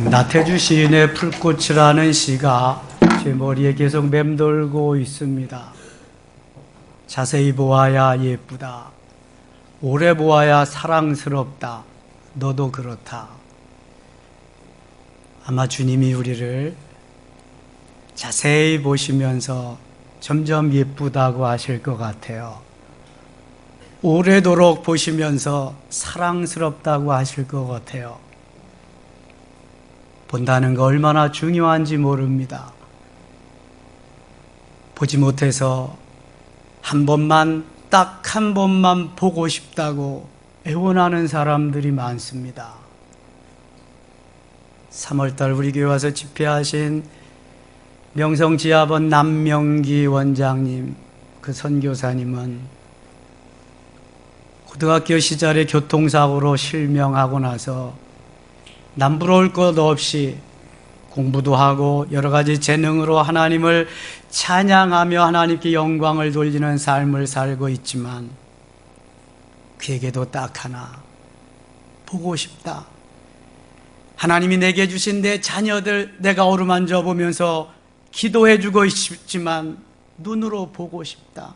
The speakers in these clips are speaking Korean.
나태주 시인의 풀꽃이라는 시가 제 머리에 계속 맴돌고 있습니다. 자세히 보아야 예쁘다. 오래 보아야 사랑스럽다. 너도 그렇다. 아마 주님이 우리를 자세히 보시면서 점점 예쁘다고 하실 것 같아요. 오래도록 보시면서 사랑스럽다고 하실 것 같아요. 본다는 거 얼마나 중요한지 모릅니다. 보지 못해서 한 번만, 딱 한 번만 보고 싶다고 애원하는 사람들이 많습니다. 3월달 우리 교회 와서 집회하신 명성지하본 남명기 원장님, 그 선교사님은 고등학교 시절에 교통사고로 실명하고 나서 남부러울 것 없이 공부도 하고 여러 가지 재능으로 하나님을 찬양하며 하나님께 영광을 돌리는 삶을 살고 있지만 그에게도 딱 하나, 보고 싶다. 하나님이 내게 주신 내 자녀들 내가 어루만져 보면서 기도해 주고 싶지만 눈으로 보고 싶다.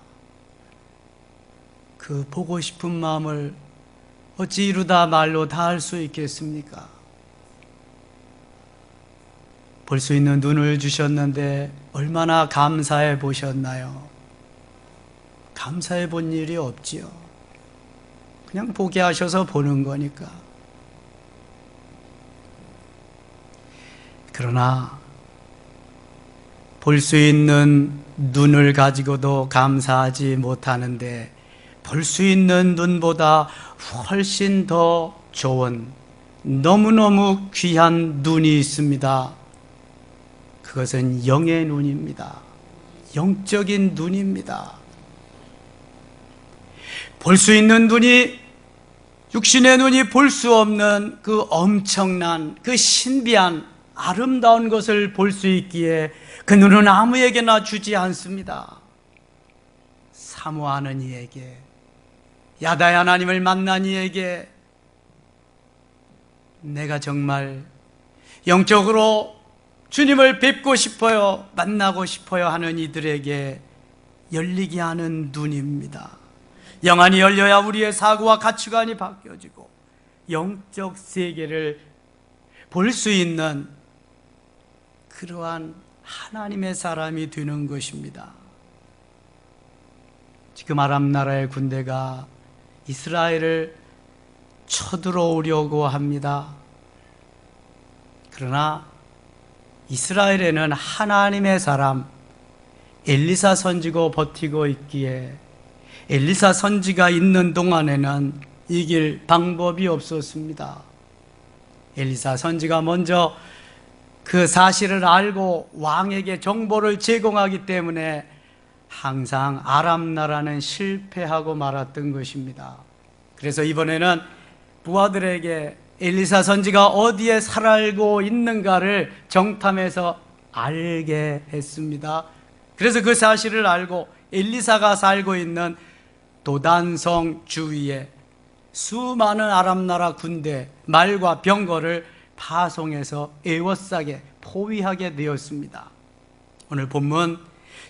그 보고 싶은 마음을 어찌 이루다 말로 다 할 수 있겠습니까? 볼 수 있는 눈을 주셨는데 얼마나 감사해 보셨나요? 감사해 본 일이 없지요. 그냥 보게 하셔서 보는 거니까. 그러나 볼 수 있는 눈을 가지고도 감사하지 못하는데 볼 수 있는 눈보다 훨씬 더 좋은 너무너무 귀한 눈이 있습니다. 그것은 영의 눈입니다. 영적인 눈입니다. 볼 수 있는 눈이 육신의 눈이 볼 수 없는 그 엄청난 그 신비한 아름다운 것을 볼 수 있기에 그 눈은 아무에게나 주지 않습니다. 사모하는 이에게, 야다의 하나님을 만난 이에게, 내가 정말 영적으로 주님을 뵙고 싶어요, 만나고 싶어요 하는 이들에게 열리게 하는 눈입니다. 영안이 열려야 우리의 사고와 가치관이 바뀌어지고 영적 세계를 볼 수 있는 그러한 하나님의 사람이 되는 것입니다. 지금 아람 나라의 군대가 이스라엘을 쳐들어오려고 합니다. 그러나 이스라엘에는 하나님의 사람 엘리사 선지가 버티고 있기에 엘리사 선지가 있는 동안에는 이길 방법이 없었습니다. 엘리사 선지가 먼저 그 사실을 알고 왕에게 정보를 제공하기 때문에 항상 아람 나라는 실패하고 말았던 것입니다. 그래서 이번에는 부하들에게 엘리사 선지가 어디에 살고 있는가를 정탐해서 알게 했습니다. 그래서 그 사실을 알고 엘리사가 살고 있는 도단성 주위에 수많은 아람 나라 군대, 말과 병거를 파송해서 에워싸게 포위하게 되었습니다. 오늘 본문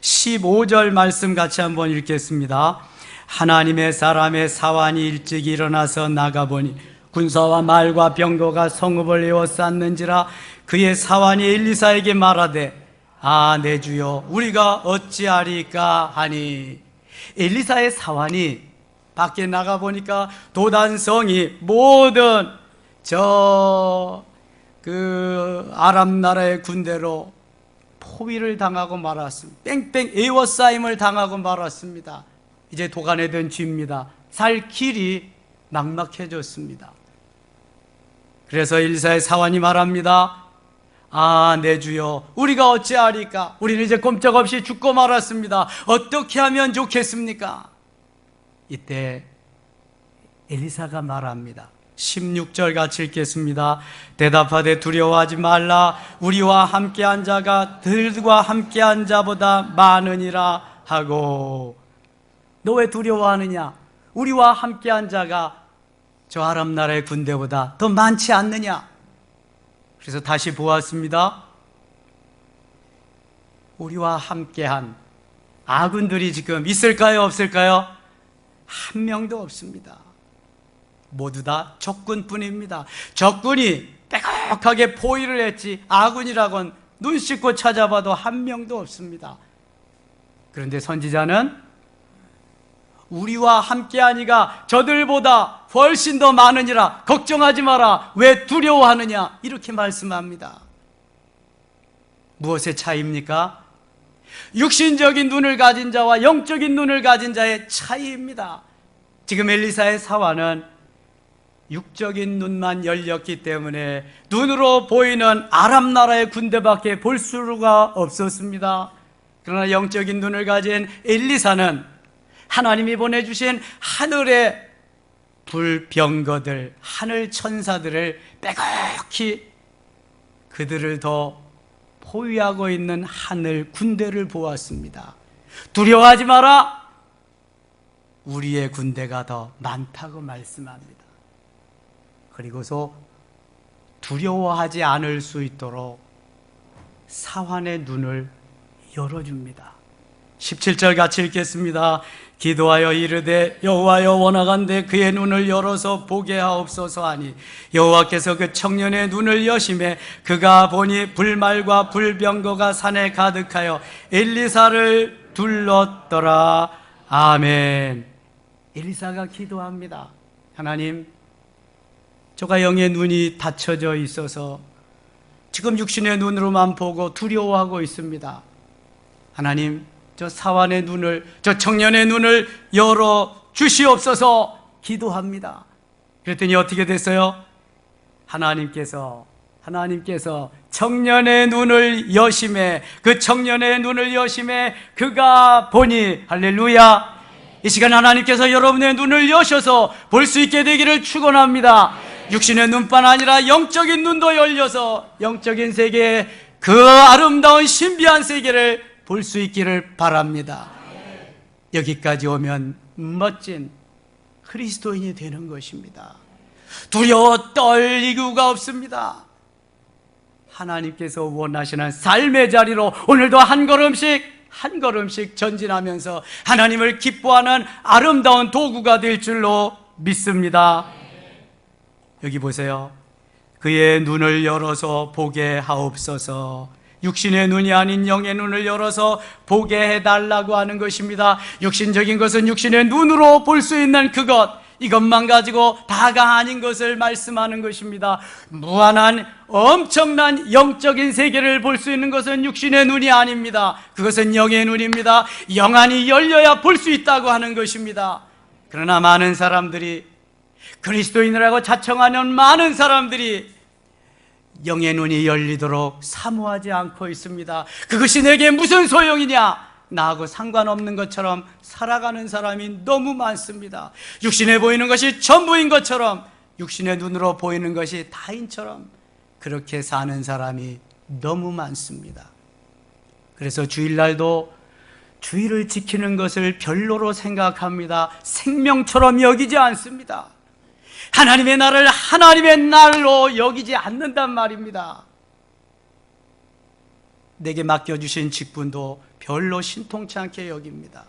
15절 말씀 같이 한번 읽겠습니다. 하나님의 사람의 사환이 일찍 일어나서 나가보니 군사와 말과 병거가 성읍을 에워쌌는지라 그의 사환이 엘리사에게 말하되 아 내 주여 우리가 어찌하리까 하니. 엘리사의 사환이 밖에 나가보니까 도단성이 모든 아람 나라의 군대로 포위를 당하고 말았습니다. 뺑뺑 에워싸임을 당하고 말았습니다. 이제 도간에 든 쥐입니다. 살 길이 막막해졌습니다. 그래서 엘리사의 사환이 말합니다. 아, 내 주여, 우리가 어찌하리까? 우리는 이제 꼼짝없이 죽고 말았습니다. 어떻게 하면 좋겠습니까? 이때 엘리사가 말합니다. 16절 같이 읽겠습니다. 대답하되 두려워하지 말라. 우리와 함께한 자가 들과 함께한 자보다 많으니라 하고. 너 왜 두려워하느냐? 우리와 함께한 자가 저 아람 나라의 군대보다 더 많지 않느냐? 그래서 다시 보았습니다. 우리와 함께한 아군들이 지금 있을까요, 없을까요? 한 명도 없습니다. 모두 다 적군뿐입니다. 적군이 빼곡하게 포위를 했지 아군이라곤 눈 씻고 찾아봐도 한 명도 없습니다. 그런데 선지자는 우리와 함께하니가 저들보다 훨씬 더 많으니라 걱정하지 마라 왜 두려워하느냐 이렇게 말씀합니다. 무엇의 차이입니까? 육신적인 눈을 가진 자와 영적인 눈을 가진 자의 차이입니다. 지금 엘리사의 사화는 육적인 눈만 열렸기 때문에 눈으로 보이는 아람 나라의 군대밖에 볼 수가 없었습니다. 그러나 영적인 눈을 가진 엘리사는 하나님이 보내주신 하늘의 불병거들, 하늘 천사들을 빼곡히 그들을 더 포위하고 있는 하늘 군대를 보았습니다. 두려워하지 마라. 우리의 군대가 더 많다고 말씀합니다. 그리고서 두려워하지 않을 수 있도록 사환의 눈을 열어줍니다. 17절 같이 읽겠습니다. 기도하여 이르되 여호와여 원하건대 그의 눈을 열어서 보게 하옵소서 하니 여호와께서 그 청년의 눈을 여심해 그가 보니 불말과 불병거가 산에 가득하여 엘리사를 둘렀더라. 아멘. 엘리사가 기도합니다. 하나님, 저가 영의 눈이 닫혀져 있어서 지금 육신의 눈으로만 보고 두려워하고 있습니다. 하나님, 저 사환의 눈을, 저 청년의 눈을 열어 주시옵소서 기도합니다. 그랬더니 어떻게 됐어요? 하나님께서 청년의 눈을 여심해, 그 청년의 눈을 여심해 그가 보니, 할렐루야. 이 시간 하나님께서 여러분의 눈을 여셔서 볼 수 있게 되기를 축원합니다. 육신의 눈뿐 아니라 영적인 눈도 열려서 영적인 세계의 그 아름다운 신비한 세계를 볼 수 있기를 바랍니다. 여기까지 오면 멋진 그리스도인이 되는 것입니다. 두려워 떨 이유가 없습니다. 하나님께서 원하시는 삶의 자리로 오늘도 한 걸음씩 전진하면서 하나님을 기뻐하는 아름다운 도구가 될 줄로 믿습니다. 여기 보세요. 그의 눈을 열어서 보게 하옵소서. 육신의 눈이 아닌 영의 눈을 열어서 보게 해달라고 하는 것입니다. 육신적인 것은 육신의 눈으로 볼 수 있는 그것, 이것만 가지고 다가 아닌 것을 말씀하는 것입니다. 무한한 엄청난 영적인 세계를 볼 수 있는 것은 육신의 눈이 아닙니다. 그것은 영의 눈입니다. 영안이 열려야 볼 수 있다고 하는 것입니다. 그러나 많은 사람들이, 그리스도인이라고 자청하는 많은 사람들이 영의 눈이 열리도록 사모하지 않고 있습니다. 그것이 내게 무슨 소용이냐? 나하고 상관없는 것처럼 살아가는 사람이 너무 많습니다. 육신에 보이는 것이 전부인 것처럼, 육신의 눈으로 보이는 것이 다인처럼 그렇게 사는 사람이 너무 많습니다. 그래서 주일날도 주일을 지키는 것을 별로로 생각합니다. 생명처럼 여기지 않습니다. 하나님의 날을 하나님의 날로 여기지 않는단 말입니다. 내게 맡겨주신 직분도 별로 신통치 않게 여깁니다.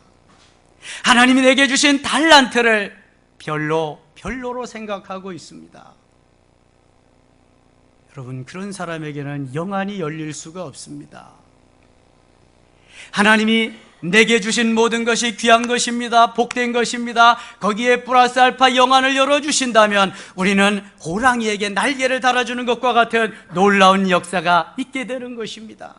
하나님이 내게 주신 달란트를 별로로 생각하고 있습니다. 여러분, 그런 사람에게는 영안이 열릴 수가 없습니다. 하나님이 내게 주신 모든 것이 귀한 것입니다. 복된 것입니다. 거기에 플러스 알파 영안을 열어주신다면 우리는 호랑이에게 날개를 달아주는 것과 같은 놀라운 역사가 있게 되는 것입니다.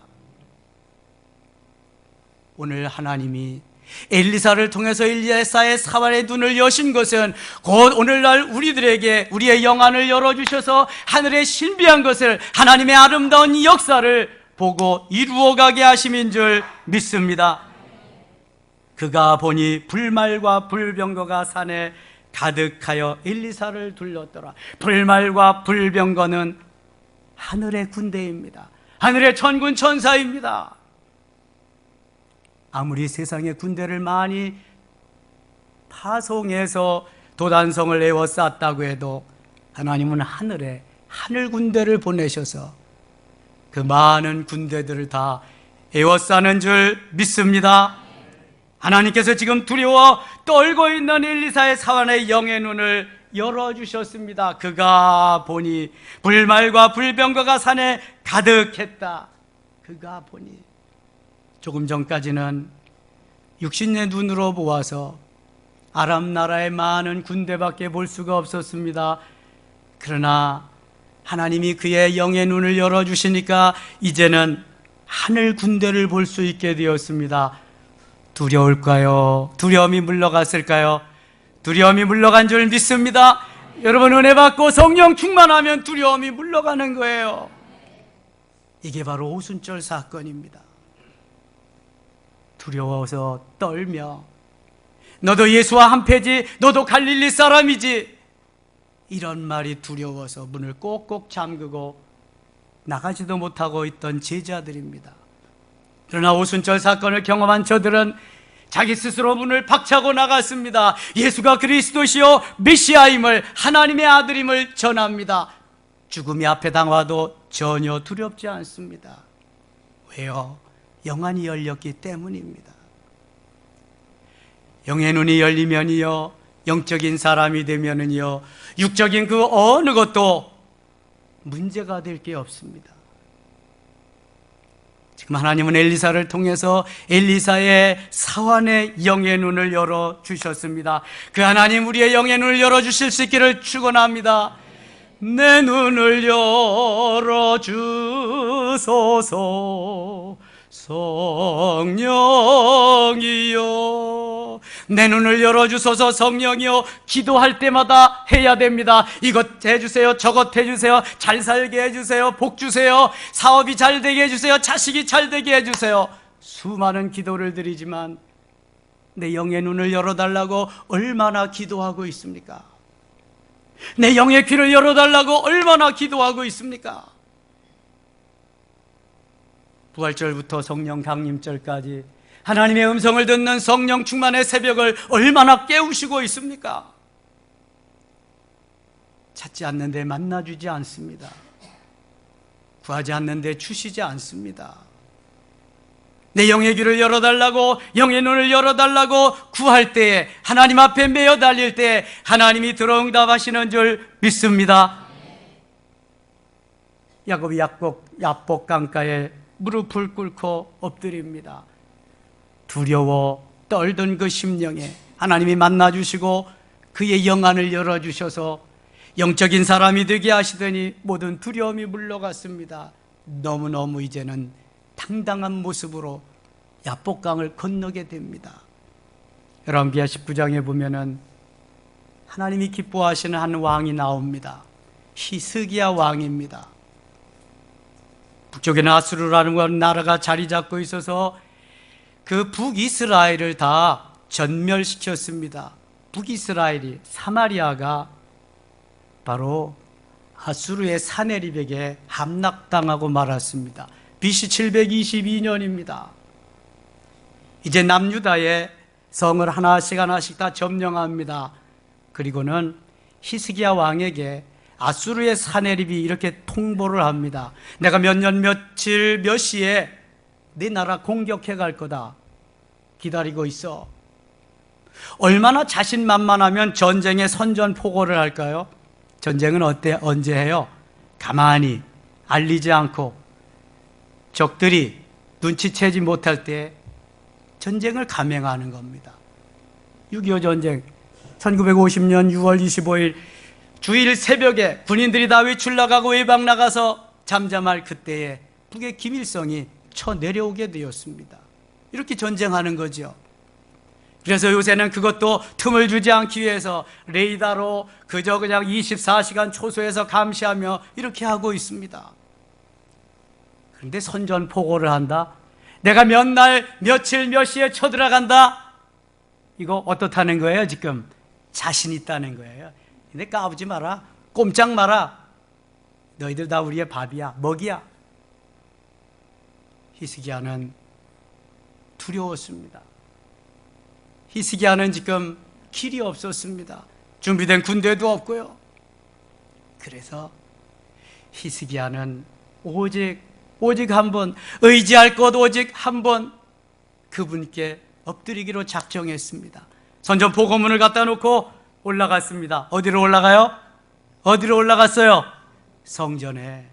오늘 하나님이 엘리사를 통해서 엘리사의 사환의 눈을 여신 것은 곧 오늘날 우리들에게 우리의 영안을 열어주셔서 하늘의 신비한 것을, 하나님의 아름다운 역사를 보고 이루어가게 하심인 줄 믿습니다. 그가 보니 불말과 불병거가 산에 가득하여 엘리사를 둘렀더라. 불말과 불병거는 하늘의 군대입니다. 하늘의 천군 천사입니다. 아무리 세상의 군대를 많이 파송해서 도단성을 에워쌌다고 해도 하나님은 하늘 군대를 보내셔서 그 많은 군대들을 다 에워싸는 줄 믿습니다. 하나님께서 지금 두려워 떨고 있는 엘리사의 사환의 영의 눈을 열어주셨습니다. 그가 보니 불말과 불병거가 산에 가득했다. 그가 보니 조금 전까지는 육신의 눈으로 보아서 아람 나라의 많은 군대밖에 볼 수가 없었습니다. 그러나 하나님이 그의 영의 눈을 열어주시니까 이제는 하늘 군대를 볼 수 있게 되었습니다. 두려울까요? 두려움이 물러갔을까요? 두려움이 물러간 줄 믿습니다. 여러분, 은혜 받고 성령 충만하면 두려움이 물러가는 거예요. 이게 바로 오순절 사건입니다. 두려워서 떨며 너도 예수와 한패지, 너도 갈릴리 사람이지, 이런 말이 두려워서 문을 꼭꼭 잠그고 나가지도 못하고 있던 제자들입니다. 그러나 오순절 사건을 경험한 저들은 자기 스스로 문을 박차고 나갔습니다. 예수가 그리스도시요 메시아임을, 하나님의 아들임을 전합니다. 죽음이 앞에 당와도 전혀 두렵지 않습니다. 왜요? 영안이 열렸기 때문입니다. 영의 눈이 열리면이요, 영적인 사람이 되면은요, 육적인 그 어느 것도 문제가 될 게 없습니다. 지금 하나님은 엘리사를 통해서 엘리사의 사환의 영의 눈을 열어주셨습니다. 그 하나님 우리의 영의 눈을 열어주실 수 있기를 축원합니다. 내 눈을 열어주소서 성령이여, 내 눈을 열어주소서 성령이여. 기도할 때마다 해야 됩니다. 이것 해주세요, 저것 해주세요, 잘 살게 해주세요, 복 주세요, 사업이 잘 되게 해주세요, 자식이 잘 되게 해주세요. 수많은 기도를 드리지만 내 영의 눈을 열어달라고 얼마나 기도하고 있습니까? 내 영의 귀를 열어달라고 얼마나 기도하고 있습니까? 부활절부터 성령 강림절까지 하나님의 음성을 듣는 성령 충만의 새벽을 얼마나 깨우시고 있습니까? 찾지 않는데 만나주지 않습니다. 구하지 않는데 주시지 않습니다. 내 영의 귀를 열어달라고, 영의 눈을 열어달라고 구할 때에, 하나님 앞에 매어 달릴 때에 하나님이 들어응답하시는 줄 믿습니다. 야곱이 야복 강가에 무릎을 꿇고 엎드립니다. 두려워 떨던 그 심령에 하나님이 만나주시고 그의 영안을 열어주셔서 영적인 사람이 되게 하시더니 모든 두려움이 물러갔습니다. 너무너무 이제는 당당한 모습으로 야복강을 건너게 됩니다. 열왕기하 19장에 보면은 하나님이 기뻐하시는 한 왕이 나옵니다. 히스기야 왕입니다. 북쪽에는 아수르라는 나라가 자리 잡고 있어서 그 북이스라엘을 다 전멸시켰습니다. 북이스라엘이, 사마리아가 바로 아수르의 사네립에게 함락당하고 말았습니다. BC 722년입니다. 이제 남유다의 성을 하나씩 하나씩 다 점령합니다. 그리고는 히스기야 왕에게 아수르의 사네립이 이렇게 통보를 합니다. 내가 몇 년 며칠 몇 시에 네 나라 공격해 갈 거다. 기다리고 있어. 얼마나 자신만만하면 전쟁에 선전포고를 할까요? 전쟁은 언제 해요? 가만히 알리지 않고 적들이 눈치채지 못할 때 전쟁을 감행하는 겁니다. 6.25 전쟁 1950년 6월 25일 주일 새벽에 군인들이 다 외출 나가고 외박 나가서 잠잠할 그때에 북의 김일성이 쳐 내려오게 되었습니다. 이렇게 전쟁하는 거죠. 그래서 요새는 그것도 틈을 주지 않기 위해서 레이더로 그저 그냥 24시간 초소에서 감시하며 이렇게 하고 있습니다. 그런데 선전포고를 한다? 내가 몇 날, 며칠, 몇 시에 쳐들어간다? 이거 어떻다는 거예요 지금? 자신 있다는 거예요. 근데 까부지 마라, 꼼짝 마라, 너희들 다 우리의 밥이야, 먹이야. 히스기야는 두려웠습니다. 히스기야는 지금 길이 없었습니다. 준비된 군대도 없고요. 그래서 히스기야는 오직 오직 한 분, 의지할 것 오직 한 분, 그분께 엎드리기로 작정했습니다. 선전 보고문을 갖다 놓고 올라갔습니다. 어디로 올라가요? 어디로 올라갔어요? 성전에.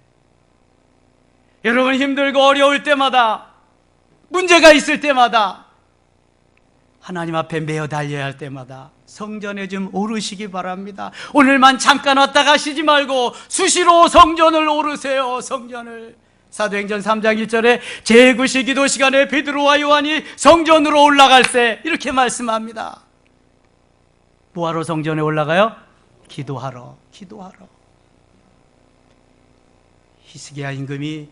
여러분, 힘들고 어려울 때마다, 문제가 있을 때마다, 하나님 앞에 매어 달려야 할 때마다 성전에 좀 오르시기 바랍니다. 오늘만 잠깐 왔다 가시지 말고 수시로 성전을 오르세요. 성전을. 사도행전 3장 1절에 제9시 기도 시간에 베드로와 요한이 성전으로 올라갈세, 이렇게 말씀합니다. 뭐하러 성전에 올라가요? 기도하러. 기도하러. 히스기야 임금이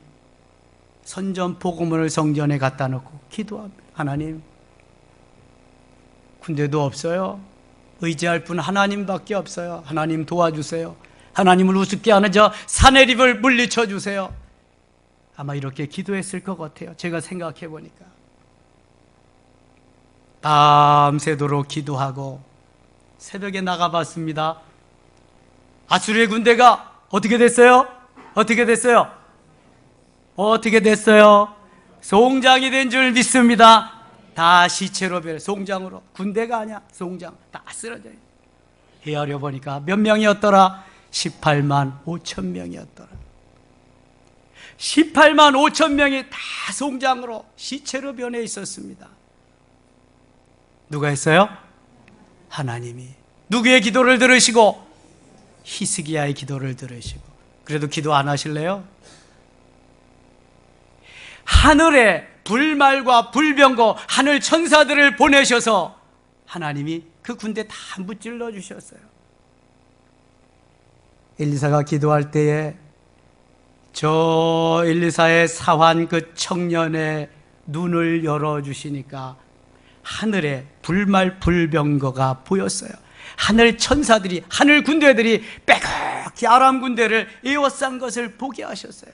선전 보고문을 성전에 갖다 놓고 기도합니다. 하나님, 군대도 없어요. 의지할 분 하나님밖에 없어요. 하나님 도와주세요. 하나님을 우습게 하는 저 사내립을 물리쳐 주세요. 아마 이렇게 기도했을 것 같아요. 제가 생각해 보니까. 밤새도록 기도하고 새벽에 나가봤습니다. 아수르의 군대가 어떻게 됐어요? 어떻게 됐어요? 어떻게 됐어요? 송장이 된 줄 믿습니다. 다 시체로 변해. 송장으로. 군대가 아니야. 송장. 다 쓰러져. 헤아려 보니까 몇 명이었더라? 18만 5천 명이었더라. 18만 5천 명이 다 송장으로, 시체로 변해 있었습니다. 누가 했어요? 하나님이. 누구의 기도를 들으시고? 히스기야의 기도를 들으시고. 그래도 기도 안 하실래요? 하늘에 불말과 불병거, 하늘 천사들을 보내셔서 하나님이 그 군대 다 무찔러 주셨어요. 엘리사가 기도할 때에 저 엘리사의 사환 그 청년의 눈을 열어주시니까 하늘에 불말 불병거가 보였어요. 하늘 천사들이, 하늘 군대들이 빼곡히 아람 군대를 에워싼 것을 보게 하셨어요.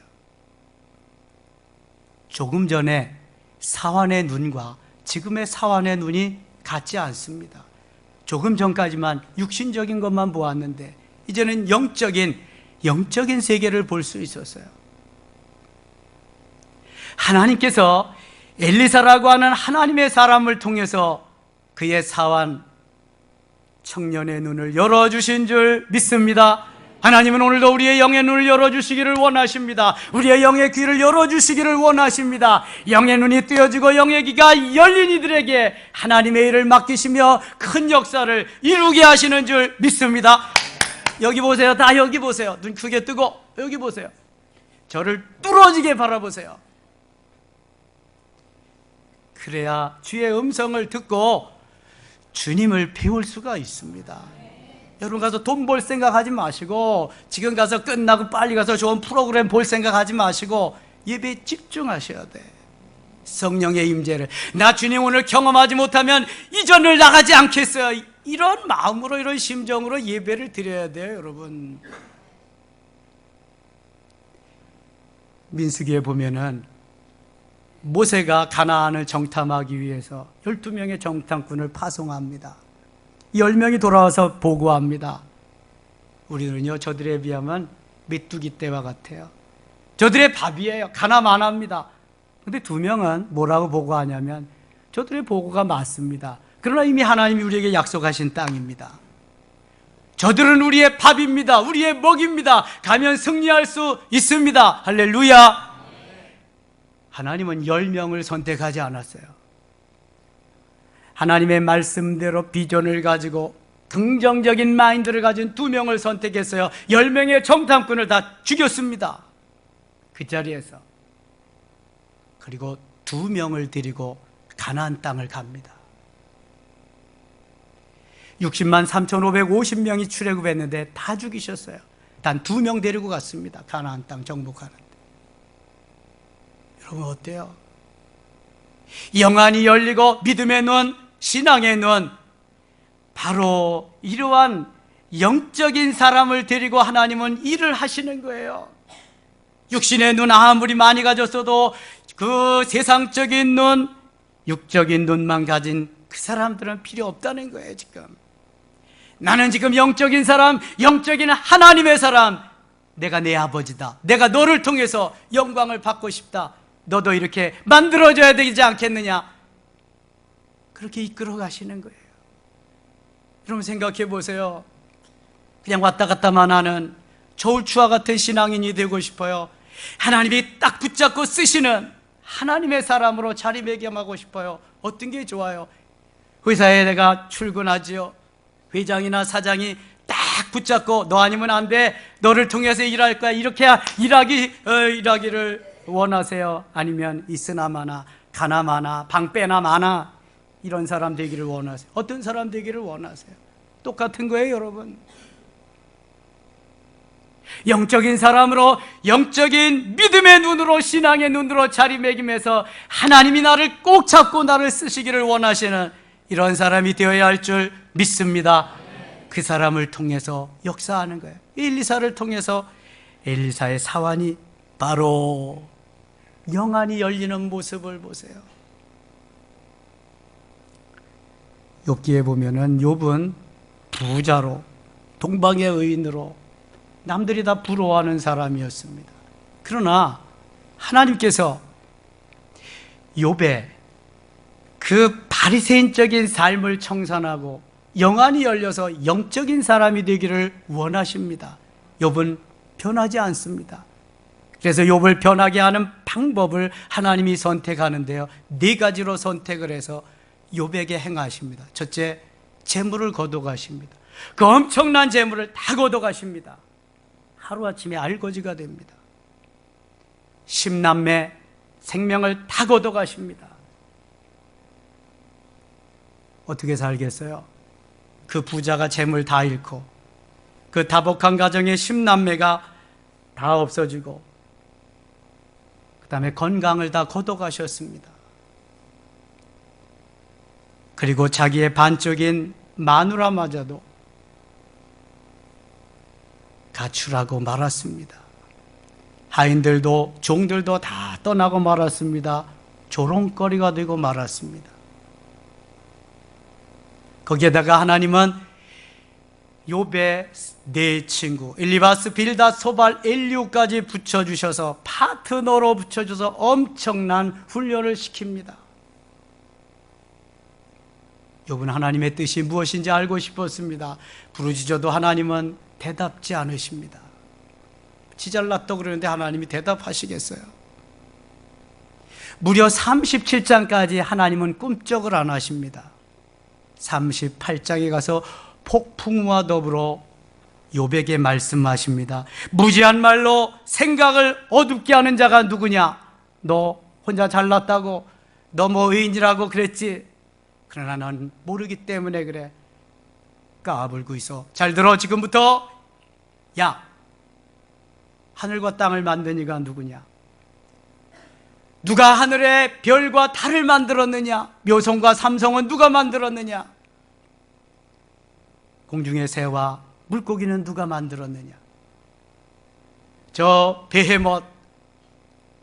조금 전에 사환의 눈과 지금의 사환의 눈이 같지 않습니다. 조금 전까지만 육신적인 것만 보았는데 이제는 영적인 세계를 볼 수 있었어요. 하나님께서 엘리사라고 하는 하나님의 사람을 통해서 그의 사환 청년의 눈을 열어주신 줄 믿습니다. 하나님은 오늘도 우리의 영의 눈을 열어주시기를 원하십니다. 우리의 영의 귀를 열어주시기를 원하십니다. 영의 눈이 뜨여지고 영의 귀가 열린 이들에게 하나님의 일을 맡기시며 큰 역사를 이루게 하시는 줄 믿습니다. 여기 보세요. 다 여기 보세요. 눈 크게 뜨고 여기 보세요. 저를 뚫어지게 바라보세요. 그래야 주의 음성을 듣고 주님을 배울 수가 있습니다. 여러분 가서 돈 벌 생각하지 마시고, 지금 가서 끝나고 빨리 가서 좋은 프로그램 볼 생각하지 마시고 예배에 집중하셔야 돼. 성령의 임재를, 나 주님 오늘 경험하지 못하면 이전을 나가지 않겠어요. 이런 마음으로, 이런 심정으로 예배를 드려야 돼요. 여러분, 민수기에 보면은 모세가 가나안을 정탐하기 위해서 12명의 정탐꾼을 파송합니다. 10명이 돌아와서 보고합니다. 우리는요, 저들에 비하면 메뚜기 떼와 같아요. 저들의 밥이에요. 가나만합니다. 근데 2명은 뭐라고 보고하냐면 저들의 보고가 맞습니다. 그러나 이미 하나님이 우리에게 약속하신 땅입니다. 저들은 우리의 밥입니다. 우리의 먹입니다. 가면 승리할 수 있습니다. 할렐루야. 하나님은 10명을 선택하지 않았어요. 하나님의 말씀대로 비전을 가지고 긍정적인 마인드를 가진 2명을 선택했어요. 10명의 정탐꾼을 다 죽였습니다. 그 자리에서. 그리고 2명을 데리고 가나안 땅을 갑니다. 60만 3,550명이 출애굽했는데 다 죽이셨어요. 단 2명 데리고 갔습니다. 가나안 땅 정복하는데. 여러분 어때요? 영안이 열리고 믿음의 눈, 신앙의 눈, 바로 이러한 영적인 사람을 데리고 하나님은 일을 하시는 거예요. 육신의 눈 아무리 많이 가졌어도 그 세상적인 눈, 육적인 눈만 가진 그 사람들은 필요 없다는 거예요. 지금 나는 지금 영적인 사람, 영적인 하나님의 사람, 내가 내 아버지다. 내가 너를 통해서 영광을 받고 싶다. 너도 이렇게 만들어줘야 되지 않겠느냐. 그렇게 이끌어 가시는 거예요. 여러분 생각해 보세요. 그냥 왔다 갔다만 하는 저울추와 같은 신앙인이 되고 싶어요? 하나님이 딱 붙잡고 쓰시는 하나님의 사람으로 자리매김하고 싶어요? 어떤 게 좋아요? 회사에 내가 출근하지요. 회장이나 사장이 딱 붙잡고 너 아니면 안 돼. 너를 통해서 일할 거야. 이렇게 일하기를 원하세요? 아니면 있으나마나 가나마나 방빼나마나 이런 사람 되기를 원하세요? 어떤 사람 되기를 원하세요? 똑같은 거예요, 여러분. 영적인 사람으로, 영적인 믿음의 눈으로, 신앙의 눈으로 자리매김해서 하나님이 나를 꼭 잡고 나를 쓰시기를 원하시는 이런 사람이 되어야 할 줄 믿습니다. 그 사람을 통해서 역사하는 거예요. 엘리사를 통해서 엘리사의 사환이 바로 영안이 열리는 모습을 보세요. 욥기에 보면은 욥은 부자로, 동방의 의인으로 남들이 다 부러워하는 사람이었습니다. 그러나 하나님께서 욥의 그 바리새인적인 삶을 청산하고 영안이 열려서 영적인 사람이 되기를 원하십니다. 욥은 변하지 않습니다. 그래서 욥을 변하게 하는 방법을 하나님이 선택하는데요, 4가지로 선택을 해서 욥에게 행하십니다. 첫째, 재물을 거둬가십니다. 그 엄청난 재물을 다 거둬가십니다. 하루아침에 알거지가 됩니다. 10남매 생명을 다 거둬가십니다. 어떻게 살겠어요? 그 부자가 재물 다 잃고 그 다복한 가정의 10남매가 다 없어지고 그 다음에 건강을 다 거둬가셨습니다. 그리고 자기의 반쪽인 마누라마저도 가출하고 말았습니다. 하인들도 종들도 다 떠나고 말았습니다. 조롱거리가 되고 말았습니다. 거기에다가 하나님은 욥의 4친구 엘리바스, 빌닷, 소발, 엘리후까지 붙여주셔서 파트너로 붙여줘서 엄청난 훈련을 시킵니다. 욥은 하나님의 뜻이 무엇인지 알고 싶었습니다. 부르짖어도 하나님은 대답지 않으십니다. 지잘났다고 그러는데 하나님이 대답하시겠어요? 무려 37장까지 하나님은 꿈쩍을 안 하십니다. 38장에 가서 폭풍우와 더불어 욥에게 말씀하십니다. 무지한 말로 생각을 어둡게 하는 자가 누구냐? 너 혼자 잘났다고, 너 뭐 의인이라고 그랬지? 그러나 넌 모르기 때문에 그래. 까불고 있어. 잘 들어. 지금부터 야, 하늘과 땅을 만든 이가 누구냐? 누가 하늘의 별과 달을 만들었느냐? 묘성과 삼성은 누가 만들었느냐? 공중의 새와 물고기는 누가 만들었느냐? 저 베헤못,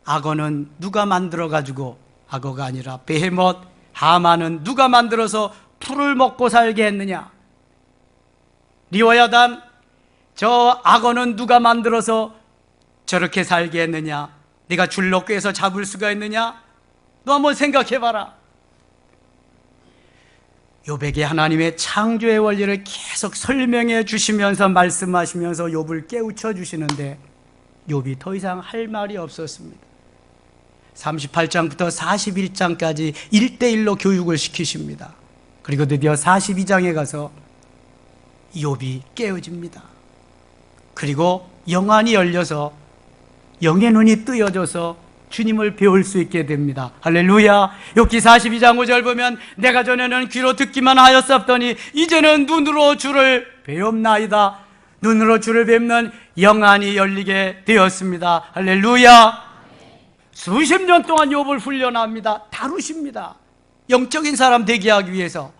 악어는 누가 만들어가지고, 악어가 아니라 베헤못, 하마는 누가 만들어서 풀을 먹고 살게 했느냐? 리워야단, 저 악어는 누가 만들어서 저렇게 살게 했느냐? 네가 줄로 꿰서 잡을 수가 있느냐? 너 한번 생각해봐라. 욥에게 하나님의 창조의 원리를 계속 설명해 주시면서 말씀하시면서 욥을 깨우쳐 주시는데 욥이 더 이상 할 말이 없었습니다. 38장부터 41장까지 1:1로 교육을 시키십니다. 그리고 드디어 42장에 가서 욥이 깨어집니다. 그리고 영안이 열려서 영의 눈이 뜨여져서 주님을 배울 수 있게 됩니다. 할렐루야. 욥기 42장 5절 보면 내가 전에는 귀로 듣기만 하였었더니 이제는 눈으로 주를 배웁나이다. 눈으로 주를 뵙는 영안이 열리게 되었습니다. 할렐루야. 수십 년 동안 욥을 훈련합니다. 다루십니다. 영적인 사람 되게 하기 위해서,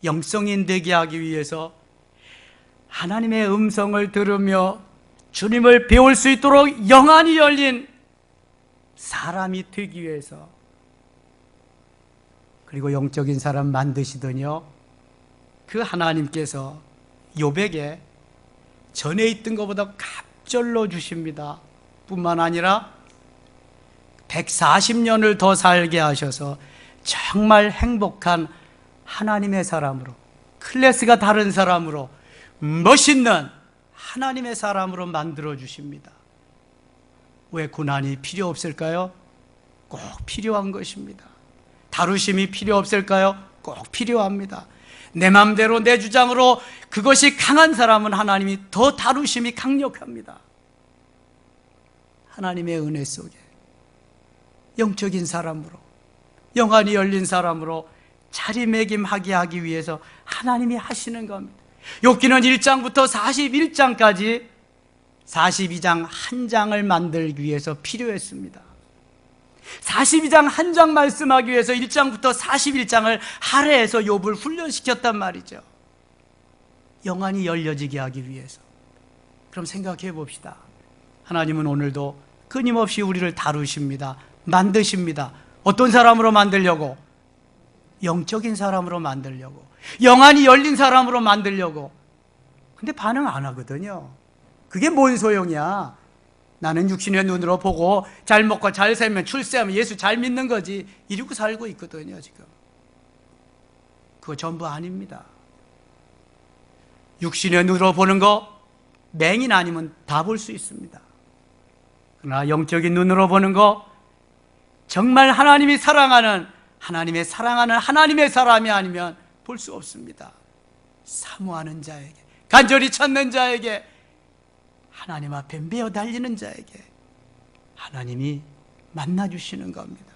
영성인 되게 하기 위해서 하나님의 음성을 들으며 주님을 배울 수 있도록 영안이 열린 사람이 되기 위해서, 그리고 영적인 사람 만드시더니요, 그 하나님께서 욥에게 전에 있던 것보다 갑절로 주십니다. 뿐만 아니라 140년을 더 살게 하셔서 정말 행복한 하나님의 사람으로, 클래스가 다른 사람으로, 멋있는 하나님의 사람으로 만들어 주십니다. 왜 고난이 필요 없을까요? 꼭 필요한 것입니다. 다루심이 필요 없을까요? 꼭 필요합니다. 내 마음대로 내 주장으로 그것이 강한 사람은 하나님이 더 다루심이 강력합니다. 하나님의 은혜 속에 영적인 사람으로, 영안이 열린 사람으로 자리매김하게 하기 위해서 하나님이 하시는 겁니다. 욥기는 1장부터 41장까지 42장 한 장을 만들기 위해서 필요했습니다. 42장 한 장 말씀하기 위해서 1장부터 41장을 할애해서 욥을 훈련시켰단 말이죠. 영안이 열려지게 하기 위해서. 그럼 생각해 봅시다. 하나님은 오늘도 끊임없이 우리를 다루십니다. 만드십니다. 어떤 사람으로 만들려고? 영적인 사람으로 만들려고, 영안이 열린 사람으로 만들려고. 근데 반응 안 하거든요. 그게 뭔 소용이야? 나는 육신의 눈으로 보고 잘 먹고 잘 살면 출세하면 예수 잘 믿는 거지, 이러고 살고 있거든요. 지금 그거 전부 아닙니다. 육신의 눈으로 보는 거 맹인 아니면 다 볼 수 있습니다. 그러나 영적인 눈으로 보는 거, 정말 하나님이 사랑하는 하나님의 사람이 아니면 볼 수 없습니다. 사모하는 자에게, 간절히 찾는 자에게, 하나님 앞에 메어 달리는 자에게 하나님이 만나주시는 겁니다.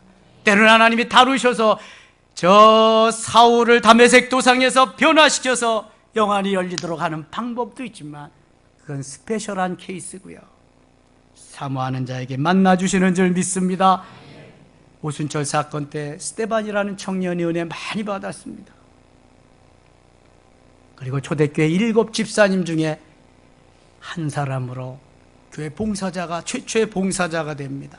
때로는 하나님이 다루셔서 저 사울을 다메섹 도상에서 변화시켜서 영안이 열리도록 하는 방법도 있지만 그건 스페셜한 케이스고요. 사모하는 자에게 만나주시는 줄 믿습니다. 오순절 사건 때 스데반이라는 청년이 은혜 많이 받았습니다. 그리고 초대교회 7 집사님 중에 한 사람으로 교회 봉사자가, 최초의 봉사자가 됩니다.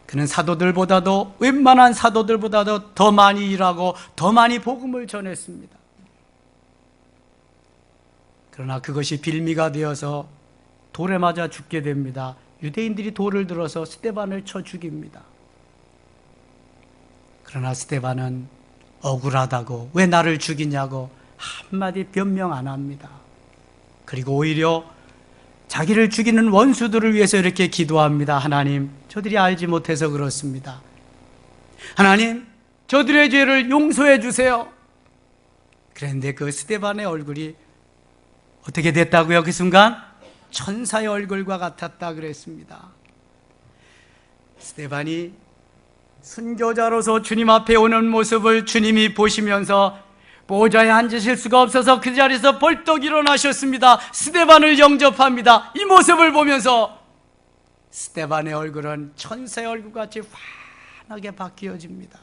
그는 사도들보다도, 웬만한 사도들보다도 더 많이 일하고 더 많이 복음을 전했습니다. 그러나 그것이 빌미가 되어서 돌에 맞아 죽게 됩니다. 유대인들이 돌을 들어서 스데반을 쳐 죽입니다. 그러나 스데반은 억울하다고, 왜 나를 죽이냐고 한마디 변명 안 합니다. 그리고 오히려 자기를 죽이는 원수들을 위해서 이렇게 기도합니다. 하나님, 저들이 알지 못해서 그렇습니다. 하나님, 저들의 죄를 용서해 주세요. 그런데 그 스데반의 얼굴이 어떻게 됐다고요? 그 순간 천사의 얼굴과 같았다 그랬습니다. 스데반이 순교자로서 주님 앞에 오는 모습을 주님이 보시면서 보좌에 앉으실 수가 없어서 그 자리에서 벌떡 일어나셨습니다. 스데반을 영접합니다. 이 모습을 보면서 스데반의 얼굴은 천사의 얼굴같이 환하게 바뀌어집니다.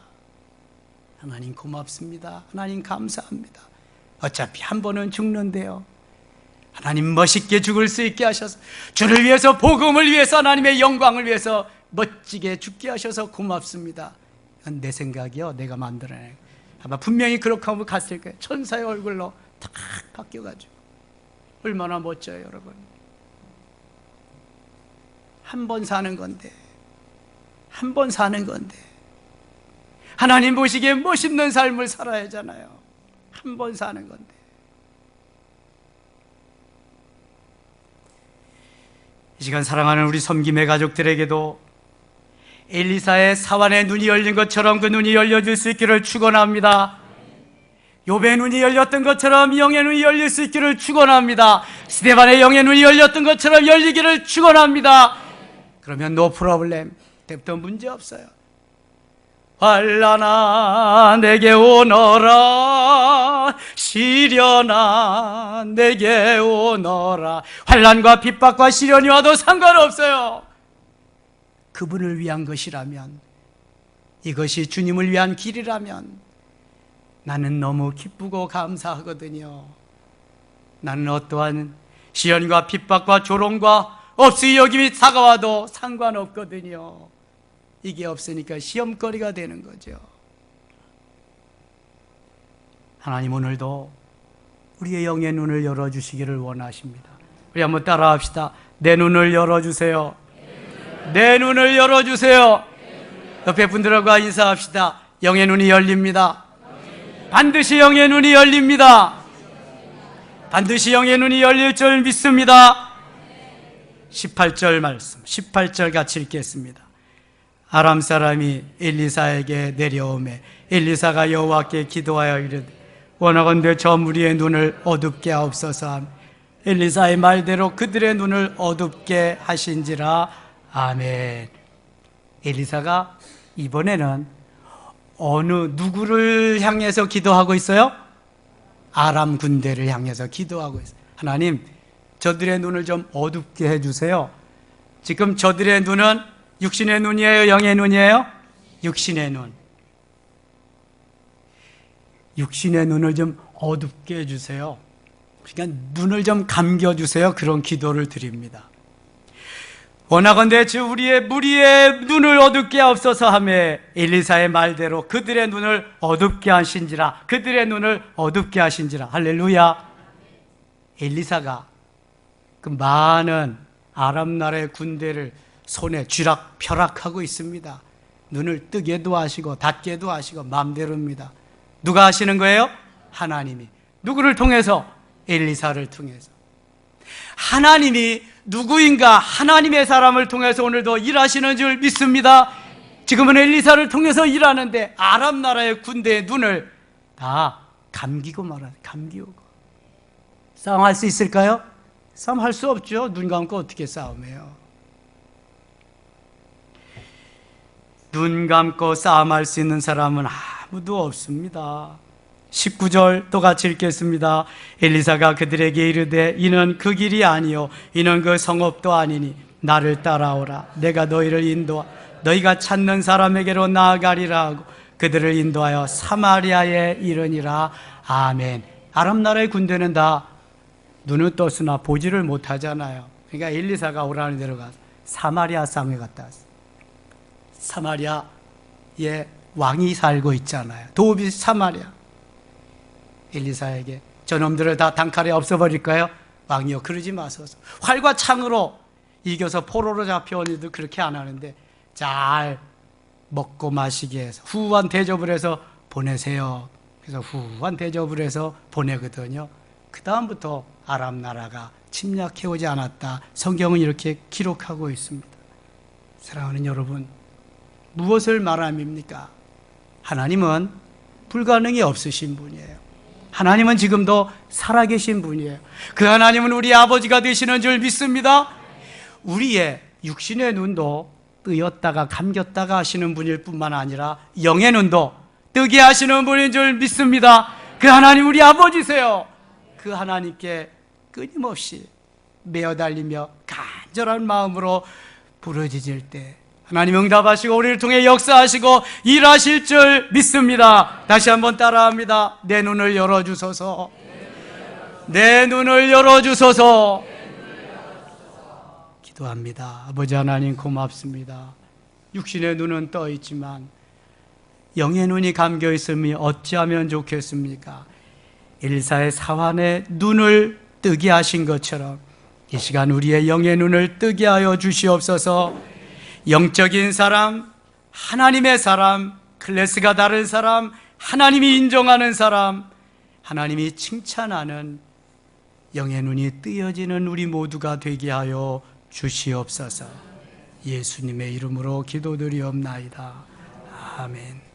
하나님 고맙습니다. 하나님 감사합니다. 어차피 한 번은 죽는데요, 하나님 멋있게 죽을 수 있게 하셔서, 주를 위해서, 복음을 위해서, 하나님의 영광을 위해서 멋지게 죽게 하셔서 고맙습니다. 이건 내 생각이요, 내가 만들어낸. 아마 분명히 그렇게 하면 갔을 거예요. 천사의 얼굴로 탁 바뀌어가지고. 얼마나 멋져요, 여러분. 한 번 사는 건데, 한 번 사는 건데 하나님 보시기에 멋있는 삶을 살아야 하잖아요. 한 번 사는 건데. 이 시간 사랑하는 우리 섬김의 가족들에게도 엘리사의 사환의 눈이 열린 것처럼 그 눈이 열려질 수 있기를 축원합니다. 욥의 눈이 열렸던 것처럼 영의 눈이 열릴 수 있기를 축원합니다. 스데반의 영의 눈이 열렸던 것처럼 열리기를 축원합니다. 그러면 no problem, 때부터 문제 없어요. 환난아 내게 오너라, 시련아 내게 오너라. 환난과 핍박과 시련이 와도 상관없어요. 그분을 위한 것이라면, 이것이 주님을 위한 길이라면 나는 너무 기쁘고 감사하거든요. 나는 어떠한 시련과 핍박과 조롱과 없이 여김이 다가와도 상관없거든요. 이게 없으니까 시험거리가 되는 거죠. 하나님 오늘도 우리의 영의 눈을 열어주시기를 원하십니다. 우리 한번 따라합시다. 내 눈을 열어주세요. 내 눈을 열어주세요. 옆에 분들과 인사합시다. 영의 눈이 열립니다. 반드시 영의 눈이 열립니다. 반드시 영의 눈이 열릴 줄 믿습니다. 18절 말씀, 18절 같이 읽겠습니다. 아람 사람이 엘리사에게 내려오매 엘리사가 여호와께 기도하여 이르되 원하건대 저 무리의 눈을 어둡게 하옵소서 하며 엘리사의 말대로 그들의 눈을 어둡게 하신지라. 아멘. 엘리사가 이번에는 누구를 향해서 기도하고 있어요? 아람 군대를 향해서 기도하고 있어요. 하나님, 저들의 눈을 좀 어둡게 해주세요. 지금 저들의 눈은 육신의 눈이에요? 영의 눈이에요? 육신의 눈. 육신의 눈을 좀 어둡게 해주세요. 그러니까 눈을 좀 감겨주세요. 그런 기도를 드립니다. 원하건대 주 우리의 무리의 눈을 어둡게 하옵소서 하며 엘리사의 말대로 그들의 눈을 어둡게 하신지라. 그들의 눈을 어둡게 하신지라. 할렐루야. 엘리사가 그 많은 아람 나라의 군대를 손에 쥐락펴락하고 있습니다. 눈을 뜨게도 하시고 닫게도 하시고 마음대로입니다. 누가 하시는 거예요? 하나님이. 누구를 통해서? 엘리사를 통해서. 하나님이 누구인가? 하나님의 사람을 통해서 오늘도 일하시는 줄 믿습니다. 지금은 엘리사를 통해서 일하는데 아람 나라의 군대의 눈을 다 감기고 말아요. 감기고. 싸움할 수 있을까요? 싸움할 수 없죠. 눈 감고 어떻게 싸움해요? 눈 감고 싸움할 수 있는 사람은 아무도 없습니다. 19절 또 같이 읽겠습니다. 엘리사가 그들에게 이르되 이는 그 길이 아니요 이는 그 성읍도 아니니 나를 따라오라. 내가 너희를 인도하 너희가 찾는 사람에게로 나아가리라 하고 그들을 인도하여 사마리아에 이르니라. 아멘. 아람 나라의 군대는 다 눈을 떴으나 보지를 못하잖아요. 그러니까 엘리사가 오라는 데로 가서 사마리아 땅에 갔다 왔어요. 사마리아에 왕이 살고 있잖아요. 도읍이 사마리아. 엘리사에게 저놈들을 다 단칼에 없애버릴까요? 왕이여 그러지 마소서. 활과 창으로 이겨서 포로로 잡혀온 이들 그렇게 안 하는데 잘 먹고 마시게 해서 후한 대접을 해서 보내세요. 그래서 후한 대접을 해서 보내거든요. 그 다음부터 아람 나라가 침략해오지 않았다. 성경은 이렇게 기록하고 있습니다. 사랑하는 여러분, 무엇을 말함입니까? 하나님은 불가능이 없으신 분이에요. 하나님은 지금도 살아계신 분이에요. 그 하나님은 우리 아버지가 되시는 줄 믿습니다. 우리의 육신의 눈도 뜨였다가 감겼다가 하시는 분일 뿐만 아니라 영의 눈도 뜨게 하시는 분인 줄 믿습니다. 그 하나님 우리 아버지세요. 그 하나님께 끊임없이 매어달리며 간절한 마음으로 부르짖을 때 하나님 응답하시고 우리를 통해 역사하시고 일하실 줄 믿습니다. 다시 한번 따라합니다. 내 눈을 열어주소서. 내 눈을 열어주소서. 기도합니다. 아버지 하나님 고맙습니다. 육신의 눈은 떠 있지만 영의 눈이 감겨 있으니 어찌하면 좋겠습니까? 엘리사의 사환의 눈을 뜨게 하신 것처럼 이 시간 우리의 영의 눈을 뜨게 하여 주시옵소서. 영적인 사람, 하나님의 사람, 클래스가 다른 사람, 하나님이 인정하는 사람, 하나님이 칭찬하는 영의 눈이 뜨여지는 우리 모두가 되게 하여 주시옵소서. 예수님의 이름으로 기도드리옵나이다. 아멘.